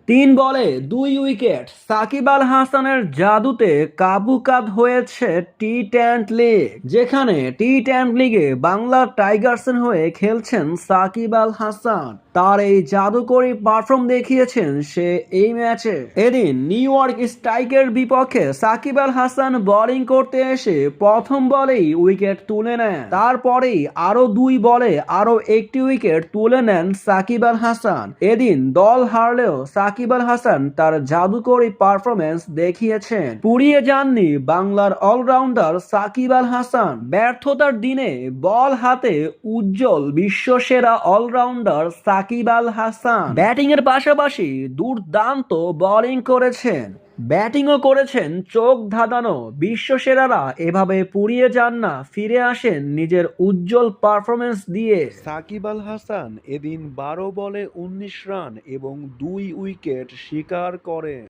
তিন বলে দুই উইকেট, সাকিব আল হাসানের জাদুতে কাবুকাত হয়েছে টি-20 লিগ, যেখানে টি-20 লিগে বাংলার টাইগার্সের হয়ে খেলছেন সাকিব আল হাসান। তার এই জাদুকরী পারফর্ম দেখিয়েছেন সে এই ম্যাচে। এদিন নিউ ইয়র্ক স্ট্রাইকের বিপক্ষে সাকিব আল হাসান বোলিং করতে এসে প্রথম বলেই উইকেট তুলে নেন। তারপরেই আরো দুই বলে আরো একটি উইকেট তুলে নেন সাকিব আল হাসান। এদিন দল হারলেও সাকিব আল হাসান তার জাদুকরী পারফরমেন্স দেখিয়েছেন। পুড়িয়ে যাননি বাংলার অলরাউন্ডার সাকিব আল হাসান। ব্যর্থতার দিনে বল হাতে উজ্জ্বল বিশ্বসেরা অলরাউন্ডার সাকিব আল হাসান ব্যাটিং এর পাশাপাশি দুর্দান্ত বোলিং করেছেন, ব্যাটিংও করেছেন চোখ ধাঁধানো। বিশ্বসেরারা এভাবে পুড়িয়ে যান না, ফিরে আসেন নিজের উজ্জ্বল পারফরমেন্স দিয়ে। সাকিব আল হাসান এদিন 12 বলে 19 রান এবং 2 উইকেট শিকার করেন।